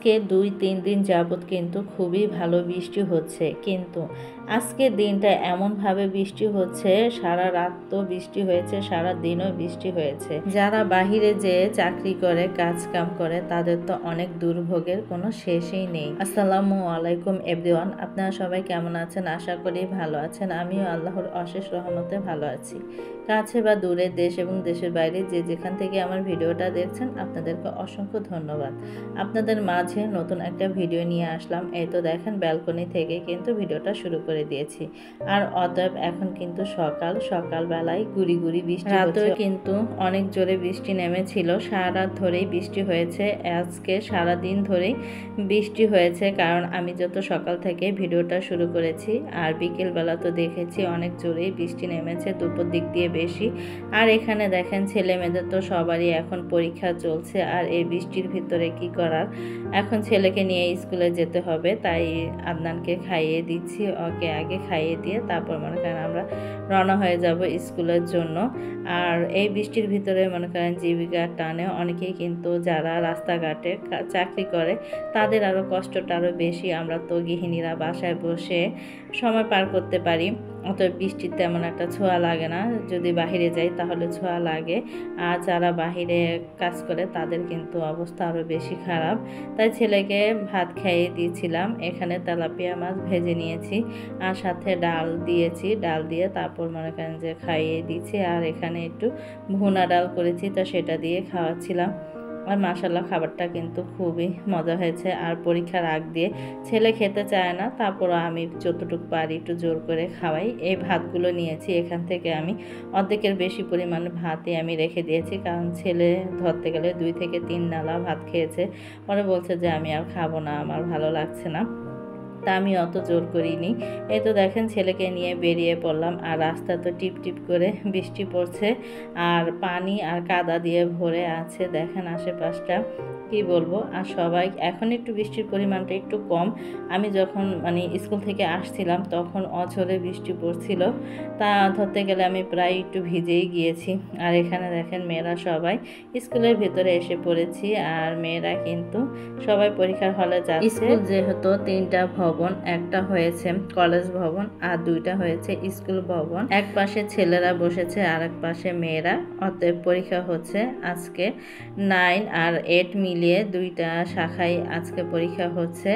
আজকে ২-৩ দিন যাবৎ কিন্তু খুবই ভালো বৃষ্টি হচ্ছে, কিন্তু আজকের দিনটা এমনভাবে বৃষ্টি হচ্ছে, সারা রাত তো বৃষ্টি হয়েছে, সারা দিনও বৃষ্টি হয়েছে। যারা বাহিরে যেয়ে চাকরি করে, কাজ কাম করে, তাদের তো অনেক দুর্ভোগের কোনো শেষই নেই। আসসালামু আলাইকুম এভরিওয়ান, আপনারা সবাই কেমন আছেন? আশা করি ভালো আছেন। আমিও আল্লাহর অশেষ রহমতে ভালো আছি। কাছে বা দূরে, দেশ এবং দেশের বাইরে যে যেখান থেকে আমার ভিডিওটা দেখছেন, আপনাদেরকে অসংখ্য ধন্যবাদ। আপনাদের মাঝে নতুন একটা ভিডিও নিয়ে আসলাম। এই তো দেখেন, ব্যালকনি থেকে কিন্তু ভিডিওটা শুরু করে দিয়েছি। আর অতএব এখন কিন্তু সকালবেলায় গুড়ি গুড়ি বৃষ্টি হচ্ছে। রাতেও কিন্তু অনেক জোরে বৃষ্টি নেমেছিল, সারা রাত ধরেই বৃষ্টি হয়েছে। আজকে সারা দিন ধরেই বৃষ্টি হয়েছে, কারণ আমি যত সকাল থেকে ভিডিওটা শুরু করেছি, আর বিকেলবেলা তো দেখেছি অনেক জোরেই বৃষ্টি নেমেছে, দুপুর দিক দিয়ে বেশি। আর এখানে দেখেন, ছেলে মেয়েদের তো সবারই এখন পরীক্ষা চলছে, আর এই বৃষ্টির ভিতরে কি করার, এখন ছেলেকে নিয়ে স্কুলে যেতে হবে, তাই আদনানকে খাইয়ে দিচ্ছি। ওকে আগে খাইয়ে দিয়ে তারপর মনে করেন আমরা রওনা হয়ে যাব স্কুলের জন্য। আর এই বৃষ্টির ভিতরে মনে করেন জীবিকার টানে অনেকেই কিন্তু যারা রাস্তাঘাটে চাকরি করে, তাদের আরও কষ্টটা আরও বেশি। আমরা তো গৃহিণীরা বাসায় বসে সময় পার করতে পারি, অতএব বৃষ্টির তেমন একটা ছোঁয়া লাগে না। যদি বাহিরে যাই তাহলে ছোঁয়া লাগে, আর যারা বাহিরে কাজ করে তাদের কিন্তু অবস্থা আরও বেশি খারাপ। তাই ছেলেকে ভাত খাইয়ে দিয়েছিলাম। এখানে তেলাপিয়া মাছ ভেজে নিয়েছি, আর সাথে ডাল দিয়েছি। ডাল দিয়ে তারপর মনে করেন যে খাইয়ে দিচ্ছি। আর এখানে একটু ভুনা ডাল করেছি, তো সেটা দিয়ে খাওয়াচ্ছিলাম। আর মাশাআল্লাহ খাবারটা কিন্তু খুবই মজা হয়েছে। আর পরীক্ষার আগ দিয়ে ছেলে খেতে চায় না, তারপরও আমি যতটুকু পারি একটু জোর করে খাওয়াই। এই ভাতগুলো নিয়েছি, এখান থেকে আমি অর্ধেকের বেশি পরিমাণে ভাতই আমি রেখে দিয়েছি, কারণ ছেলে ধরতে গেলে 2 থেকে 3 নালা ভাত খেয়েছে। পরে বলছে যে আমি আর খাবো না, আমার ভালো লাগছে না। তা আমি অত জোর করিনি। এই তো দেখেন, ছেলেকে নিয়ে বেরিয়ে পড়লাম। আর রাস্তা তো টিপ টিপ করে বৃষ্টি পড়ছে, আর পানি আর কাদা দিয়ে ভরে আছে। দেখেন আশেপাশটা, কি বলবো। আর সবাই এখন একটু বৃষ্টির পরিমাণটা একটু কম। আমি যখন স্কুল থেকে আসছিলাম তখন অঝরে বৃষ্টি পড়ছিল, তা ধরতে গেলে আমি প্রায় একটু ভিজেই গিয়েছি। আর এখানে দেখেন মেয়েরা সবাই স্কুলের ভিতরে এসে পড়েছি, আর মেয়েরা কিন্তু সবাই পরীক্ষার হলে যাচ্ছে। স্কুল যেহেতু 3টা ভবন, একটা হয়েছে কলেজ ভবন আর 2টা হয়েছে স্কুল ভবন। এক পাশে ছেলেরা বসেছে আর এক পাশে মেয়েরা, অতএব পরীক্ষা হচ্ছে আজকে 9 আর 8 মিলিয়ে 2টা শাখায় আজকে পরীক্ষা হচ্ছে।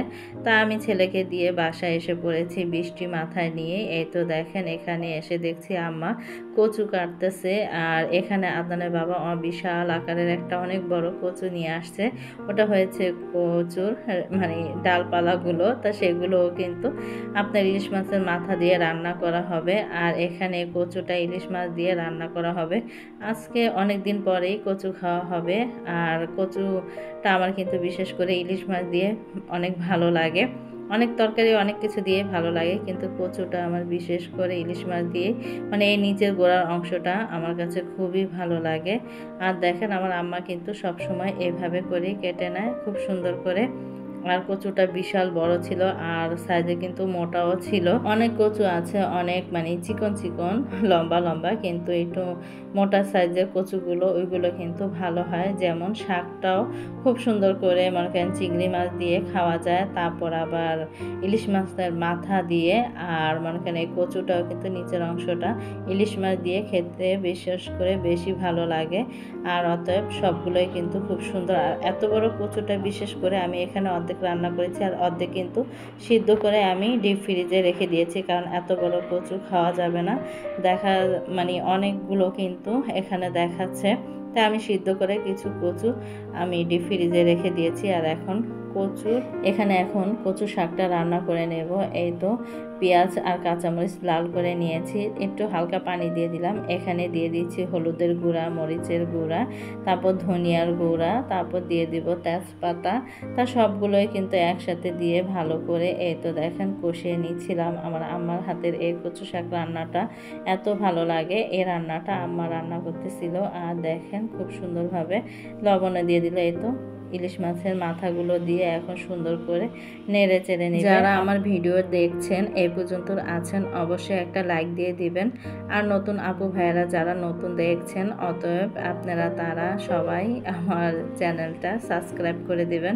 তা আমি ছেলেকে দিয়ে বাসায় এসে পড়েছি বৃষ্টি মাথায় নিয়ে। এই তো দেখেন, এখানে এসে দেখছি আম্মা কচু কাটতেছে, আর এখানে আদনানের বাবা বিশাল আকারের একটা অনেক বড় কচু নিয়ে আসছে। ওটা হয়েছে কচুর ডালপালাগুলো, তা সেগুলোও কিন্তু আপনার ইলিশ মাছের মাথা দিয়ে রান্না করা হবে। আর এখানে কচুটা ইলিশ মাছ দিয়ে রান্না করা হবে। আজকে অনেক দিন পরেই কচু খাওয়া হবে। আর কচুটা আমার কিন্তু বিশেষ করে ইলিশ মাছ দিয়ে অনেক ভালো লাগে। অনেক তরকারি অনেক কিছু দিয়ে ভালো লাগে, কিন্তু কচুটা আমার বিশেষ করে ইলিশ মাছ দিয়ে, এই নিচের গোড়ার অংশটা আমার কাছে খুবই ভালো লাগে। আর দেখেন, আমার আম্মা কিন্তু সব সময় এভাবে করে কেটে নেয় খুব সুন্দর করে। আর কচুটা বিশাল বড় ছিল, আর সাইজে কিন্তু মোটাও ছিল। অনেক কচু আছে অনেক চিকন চিকন লম্বা লম্বা, কিন্তু একটু মোটা সাইজের কচুগুলো ওইগুলো কিন্তু ভালো হয়। যেমন শাকটাও খুব সুন্দর করে মনে করেন চিংড়ি মাছ দিয়ে খাওয়া যায়, তারপর আবার ইলিশ মাছের মাথা দিয়ে। আর মনে করেন এই কচুটাও কিন্তু নিচের অংশটা ইলিশ মাছ দিয়ে খেতে বিশেষ করে বেশি ভালো লাগে। আর অতএব সবগুলোই কিন্তু খুব সুন্দর। আর এত বড় কচুটা বিশেষ করে আমি এখানে অর্ধেক রান্না করেছি, আর অর্ধেক কিন্তু সিদ্ধ করে আমি ডিপ ফ্রিজে রেখে দিয়েছি, কারণ এত বড় কচু খাওয়া যাবে না। অনেকগুলো কিন্তু এখানে দেখাচ্ছে, তাই আমি সিদ্ধ করে কিছু কচু আমি ডিপ ফ্রিজে রেখে দিয়েছি। আর এখন কচু শাকটা রান্না করে নেব। এই তো পেঁয়াজ আর কাঁচামরিচ লাল করে নিয়েছি, একটু হালকা পানি দিয়ে দিলাম। এখানে দিয়ে দিচ্ছি হলুদের গুঁড়া, মরিচের গুঁড়া, তারপর ধনিয়ার গুঁড়া, তারপর দিয়ে দিব তেজপাতা। তা সবগুলোই কিন্তু একসাথে দিয়ে ভালো করে এই তো দেখেন কষিয়ে নিচ্ছিলাম। আমার আম্মার হাতের এই কচু শাক রান্নাটা এত ভালো লাগে। এই রান্নাটা আম্মা রান্না করতেছিল। আর দেখেন খুব সুন্দরভাবে লবণে দিয়ে দিল। এই তো ইলিশ মাছের মাথাগুলো দিয়ে এখন সুন্দর করে নেড়ে চেড়ে নিবেন। যারা আমার ভিডিও দেখছেন এই পর্যন্ত আছেন অবশ্যই একটা লাইক দিয়ে দিবেন। আর নতুন আপু ভাইয়েরা যারা নতুন দেখছেন অতএব আপনারা তারা সবাই আমার চ্যানেলটা সাবস্ক্রাইব করে দিবেন।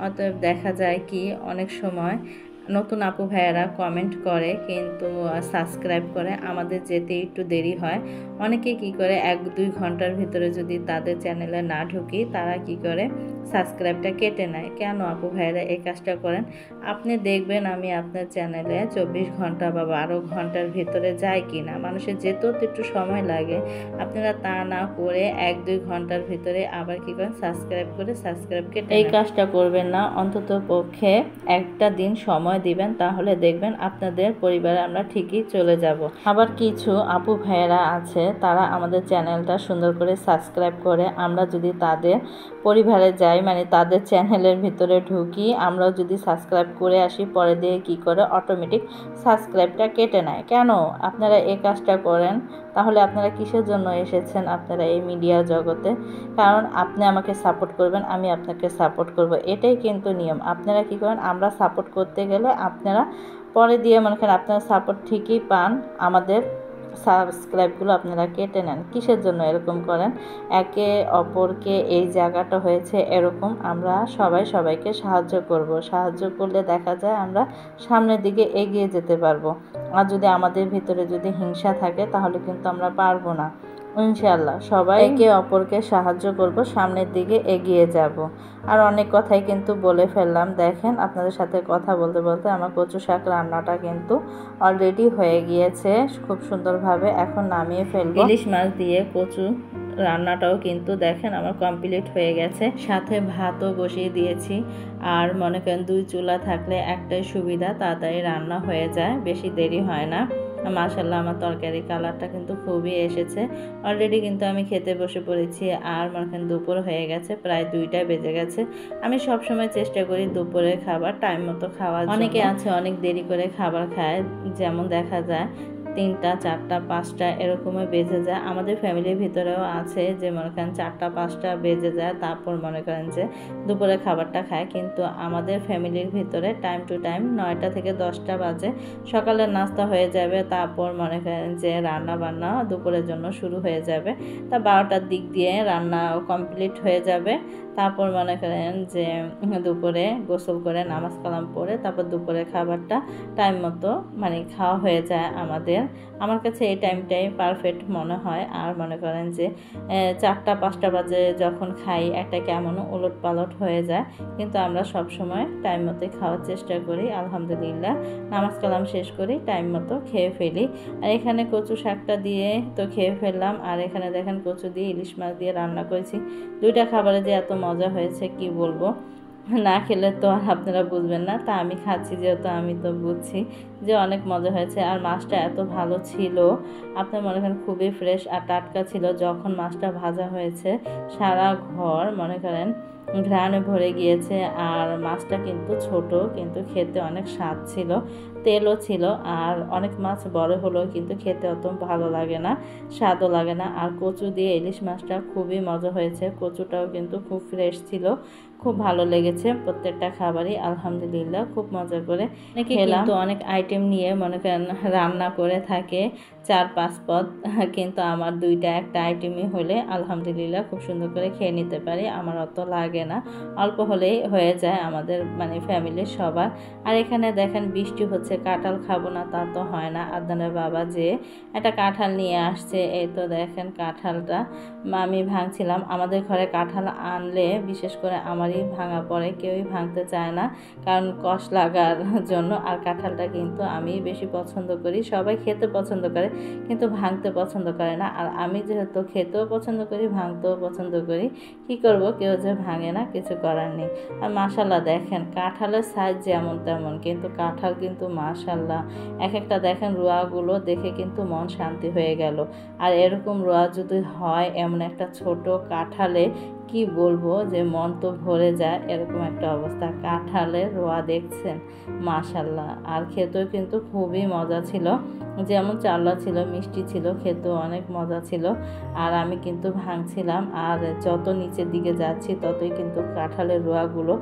অতএব দেখা যায় কি অনেক সময় নতুন আপু ভাইয়েরা কমেন্ট করে কিন্তু সাবস্ক্রাইব করে, আমাদের যেতে একটু দেরি হয়। অনেকে কি করে 1-2 ঘন্টার ভিতরে যদি তাদের চ্যানেলে না ঢুকি তারা কি করে সাবস্ক্রাইবটা কেটে নেয়। কেন আপু ভাইয়েরা এই কাজটা করেন? আপনি দেখবেন আমি আপনার চ্যানেলে 24 ঘন্টা বা 12 ঘন্টার ভিতরে যাই কি না, মানুষের যেতেও তো একটু সময় লাগে। আপনারা তা না করে 1-2 ঘন্টার ভিতরে আবার কি করেন সাবস্ক্রাইব করে সাবস্ক্রাইব কেটে এই কাজটা করবেন না। অন্তত পক্ষে একটা দিন সময় দিবেন, তাহলে দেখবেন আপনাদের পরিবারে আমরা ঠিকই চলে যাব। আবার কিছু আপু ভাইয়েরা আছে তারা আমাদের চ্যানেলটা সুন্দর করে সাবস্ক্রাইব করে, আমরা যদি তাদের পরিবারে যাই মানে তাদের চ্যানেলের ভিতরে ঢুকি, আমরাও যদি সাবস্ক্রাইব করে আসি পরে দিয়ে কি করে অটোমেটিক সাবস্ক্রাইবটা কেটে নেয়। কেন আপনারা এই কাজটা করেন? তাহলে আপনারা কিসের জন্য এসেছেন আপনারা এই মিডিয়া জগতে? কারণ আপনি আমাকে সাপোর্ট করবেন, আমি আপনাকে সাপোর্ট করব, এটাই কিন্তু নিয়ম। আপনারা কি করেন, আমরা সাপোর্ট করতে গেলে আপনারা পরে দিয়ে মনে করেন আপনারা সাপোর্ট ঠিকই পান, আমাদের সাবস্ক্রাইবগুলো আপনারা কেটে নেন। কিসের জন্য এরকম করেন? একে অপরকে এই জায়গাটা হয়েছে এরকম, আমরা সবাই সবাইকে সাহায্য করব। সাহায্য করলে দেখা যায় আমরা সামনের দিকে এগিয়ে যেতে পারবো। আর যদি আমাদের ভিতরে যদি হিংসা থাকে তাহলে কিন্তু আমরা পারবো না। ইনশাআল্লাহ সবাই একে অপরকে সাহায্য করব, সামনের দিকে এগিয়ে যাব। আর অনেক কথাই কিন্তু বলে ফেললাম। দেখেন আপনাদের সাথে কথা বলতে বলতে আমার কচু শাক রান্নাটা কিন্তু অলরেডি হয়ে গিয়েছে খুব সুন্দরভাবে। এখন নামিয়ে ফেলবো। ইলিশ মাছ দিয়ে কচু রান্নাটাও কিন্তু দেখেন আমার কমপ্লিট হয়ে গেছে, সাথে ভাতও বসিয়ে দিয়েছি। আর মনে করেন 2 চুলা থাকলে একটাই সুবিধা, তাড়াতাড়ি রান্না হয়ে যায়, বেশি দেরি হয় না। মাশাআল্লাহ আমার তরকারি কালারটা কিন্তু খুবই এসেছে। অলরেডি কিন্তু আমি খেতে বসে পড়েছি। আর মনে করেন দুপুর হয়ে গেছে, প্রায় 2টা বেজে গেছে। আমি সব সময় চেষ্টা করি দুপুরের খাবার টাইম মতো খাওয়ার। অনেকে আছে অনেক দেরি করে খাবার খায়, যেমন দেখা যায় 3টা 4টা 5টা এরকমই বেজে যায়। আমাদের ফ্যামিলির ভিতরেও আছে যে মনে করেন 4টা 5টা বেজে যায়, তারপর মনে করেন যে দুপুরে খাবারটা খায়। কিন্তু আমাদের ফ্যামিলির ভিতরে টাইম টু টাইম 9টা থেকে 10টা বাজে সকালের নাস্তা হয়ে যাবে, তারপর মনে করেন যে রান্না বান্না দুপুরের জন্য শুরু হয়ে যাবে। তা 12টার দিক দিয়ে রান্না কমপ্লিট হয়ে যাবে। তারপর মনে করেন যে দুপুরে গোসল করে নামাজ কালাম পড়ে তারপর দুপুরে খাবারটা টাইম মতো মানে খাওয়া হয়ে যায় আমাদের। আমার কাছে এই টাইমটাই পারফেক্ট মনে হয়। আর মনে করেন যে 4টা 5টা বাজে যখন খাই একটা কেমন উলট পালট হয়ে যায়, কিন্তু আমরা সব সময় টাইম মতো খাওয়ার চেষ্টা করি। আলহামদুলিল্লাহ নামাজ কালাম শেষ করি টাইম মতো খেয়ে ফেলি। আর এখানে কচু শাকটা দিয়ে তো খেয়ে ফেললাম। আর এখানে দেখেন কচু দিয়ে ইলিশ মাছ দিয়ে রান্না করেছি। 2টা খাবারে যে এত মজা হয়েছে কি বলবো, না খেলে তো আর আপনারা বুঝবেন না। তা আমি খাচ্ছি যেহেতু আমি তো বুঝছি যে অনেক মজা হয়েছে। আর মাছটা এত ভালো ছিল, আপনার মনে করেন খুবই ফ্রেশ আর টাটকা ছিল। যখন মাছটা ভাজা হয়েছে সারা ঘর মনে করেন ঘ্রাণে ভরে গিয়েছে। আর মাছটা কিন্তু ছোট, কিন্তু খেতে অনেক স্বাদ ছিল, তেলও ছিল। আর অনেক মাছ বড় হলেও কিন্তু খেতে অত ভালো লাগে না, স্বাদও লাগে না। আর কচু দিয়ে ইলিশ মাছটা খুবই মজা হয়েছে। কচুটাও কিন্তু খুব ফ্রেশ ছিল, খুব ভালো লেগেছে প্রত্যেকটা খাবারই। আলহামদুলিল্লাহ খুব মজা করে খেলাম। তো অনেক আইটেম নিয়ে মনে করেন রান্না করে থাকে 4-5 পদ, কিন্তু আমার 2টা একটা আইটেমই হলে আলহামদুলিল্লাহ খুব সুন্দর করে খেয়ে নিতে পারি। আমার অত লাগে না, অল্প হলেই হয়ে যায় আমাদের মানে ফ্যামিলির সবার। আর এখানে দেখেন বৃষ্টি হচ্ছে, কাঁঠাল খাবো না তা তো হয় না। আদনানের বাবা যে একটা কাঁঠাল নিয়ে আসছে, এই তো দেখেন কাঁঠালটা আমি ভাঙছিলাম। আমাদের ঘরে কাঁঠাল আনলে বিশেষ করে আমারই ভাঙা পড়ে, কেউই ভাঙতে চায় না কারণ কষ লাগার জন্য। আর কাঁঠালটা কিন্তু আমি বেশি পছন্দ করি, সবাই খেতে পছন্দ করে কিন্তু ভাঙতে পছন্দ করে না। আর আমি যেহেতু খেতেও পছন্দ করি ভাঙতেও পছন্দ করি, কি করব, কেউ যে ভাঙে না কিছু করার নেই। আর মাশাল্লাহ দেখেন কাঁঠালের সাইজ যেমন তেমন, কিন্তু কাঁঠাল কিন্তু মাশাল্লাহ এক একটা দেখেন রোয়াগুলো দেখে কিন্তু মন শান্তি হয়ে গেল। আর এরকম রোয়া যদি হয় এমন একটা ছোট কাঁঠালে কি বলবো যে মন তো ভরে যায়, এরকম একটা অবস্থা। কাঁঠালের রোয়া দেখছেন, মাশাল্লাহ। আর খেতেও কিন্তু খুবই মজা ছিল, যেমন চাল্লা ছিল, মিষ্টি ছিল, খেতেও অনেক মজা ছিল। আর আমি কিন্তু ভাঙছিলাম, আর যত নিচের দিকে যাচ্ছি ততই কিন্তু কাঁঠালের রোয়াগুলো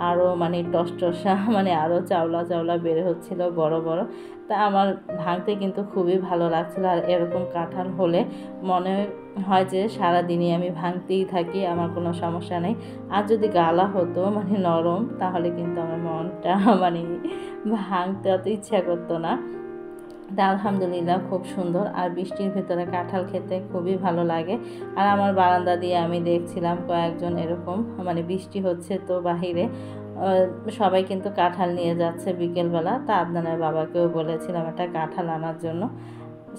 আরও মানে টসটসা মানে আরও চাওলা চাওলা বের হচ্ছিল, বড় বড়। তা আমার ভাঙতে কিন্তু খুবই ভালো লাগছিল। আর এরকম কাঁঠাল হলে মনে হয় যে সারাদিনই আমি ভাঙতেই থাকি, আমার কোনো সমস্যা নেই। আর যদি গালা হতো মানে নরম, তাহলে কিন্তু আমার মনটা মানে ভাঙতে অত ইচ্ছা করতো না। তা আলহামদুলিল্লাহ খুব সুন্দর। আর বৃষ্টির ভিতরে কাঁঠাল খেতে খুবই ভালো লাগে। আর আমার বারান্দা দিয়ে আমি দেখছিলাম কয়েকজন এরকম মানে বৃষ্টি হচ্ছে তো বাহিরে সবাই কিন্তু কাঁঠাল নিয়ে যাচ্ছে বিকেলবেলা। তা আদনানের বাবাকেও বলেছিলাম একটা কাঁঠাল আনার জন্য,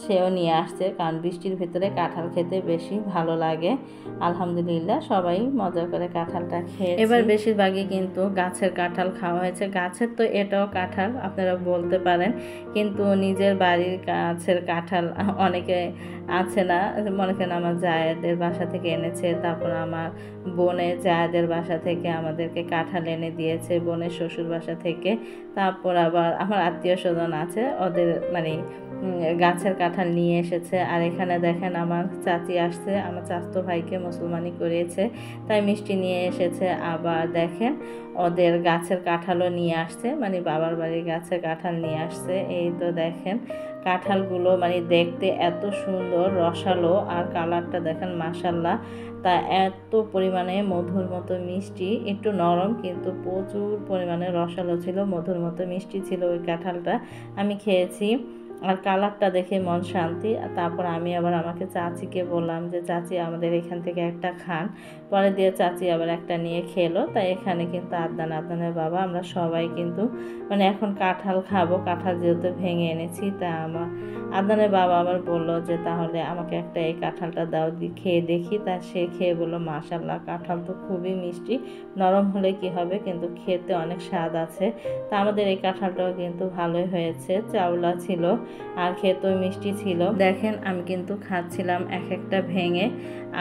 সেও নিয়ে আসছে, কারণ বৃষ্টির ভিতরে কাঁঠাল খেতে বেশি ভালো লাগে। আলহামদুলিল্লাহ সবাই মজা করে কাঁঠালটা খেয়ে এবার বেশিরভাগই কিন্তু গাছের কাঁঠাল খাওয়া হয়েছে। গাছের তো এটাও কাঁঠাল আপনারা বলতে পারেন, কিন্তু নিজের বাড়ির গাছের কাঁঠাল অনেকে আছে না। মনে করেন আমার জায়েদের বাসা থেকে এনেছে, তারপর আমার বোনের জায়েদের বাসা থেকে আমাদেরকে কাঁঠাল এনে দিয়েছে, বোনের শ্বশুর বাসা থেকে। তারপর আবার আমার আত্মীয় স্বজন আছে, ওদের মানে গাছের কাঁঠাল নিয়ে এসেছে। আর এখানে দেখেন আমার চাচি আসছে, আমার চাচতো ভাইকে মুসলমানি করিয়েছে, তাই মিষ্টি নিয়ে এসেছে। আবার দেখেন ওদের গাছের কাঁঠালও নিয়ে আসছে, মানে বাবার বাড়ির গাছের কাঁঠাল নিয়ে আসছে। এই তো দেখেন কাঁঠালগুলো মানে দেখতে এত সুন্দর রসালো, আর কালারটা দেখেন মাশাল্লাহ। তা এত পরিমাণে মধুর মতো মিষ্টি, একটু নরম কিন্তু প্রচুর পরিমাণে রসালো ছিল, মধুর মতো মিষ্টি ছিল ওই কাঁঠালটা। আমি খেয়েছি, আর কালারটা দেখে মন শান্তি। তারপর আমি আবার আমাকে চাচিকে বললাম যে চাচি আমাদের এখান থেকে একটা খান, পরে দিয়ে চাচি আবার একটা নিয়ে খেলো। তাই এখানে কিন্তু আদনানের বাবা আমরা সবাই কিন্তু মানে এখন কাঁঠাল খাবো, কাঁঠাল যেহেতু ভেঙে এনেছি। তা আমার আদনানের বাবা আবার বললো যে তাহলে আমাকে একটা এই কাঁঠালটা দাও, খেয়ে দেখি। তা সে খেয়ে বললো মাশাল্লাহ কাঁঠাল তো খুবই মিষ্টি, নরম হলে কি হবে কিন্তু খেতে অনেক স্বাদ আছে। তা আমাদের এই কাঁঠালটাও কিন্তু ভালোই হয়েছে, চাউলা ছিল আর খেতেও মিষ্টি ছিল। দেখেন আমি কিন্তু খাচ্ছিলাম এক একটা ভেঙে,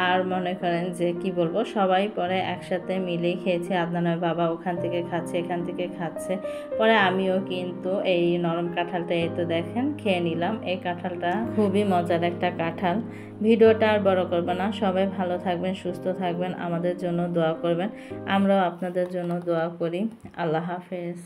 আর মনে করেন যে কি বলবো সবাই পরে একসাথে মিলেই খেয়েছে। আদনানের বাবা ওখান থেকে খাচ্ছে, এখান থেকে খাচ্ছে, পরে আমিও কিন্তু এই নরম কাঁঠালটা এই তো দেখেন খেয়ে নিলাম। এই কাঁঠালটা খুবই মজার একটা কাঁঠাল। ভিডিওটা আর বড় করবো না, সবাই ভালো থাকবেন, সুস্থ থাকবেন, আমাদের জন্য দোয়া করবেন, আমরাও আপনাদের জন্য দোয়া করি। আল্লাহ হাফেজ।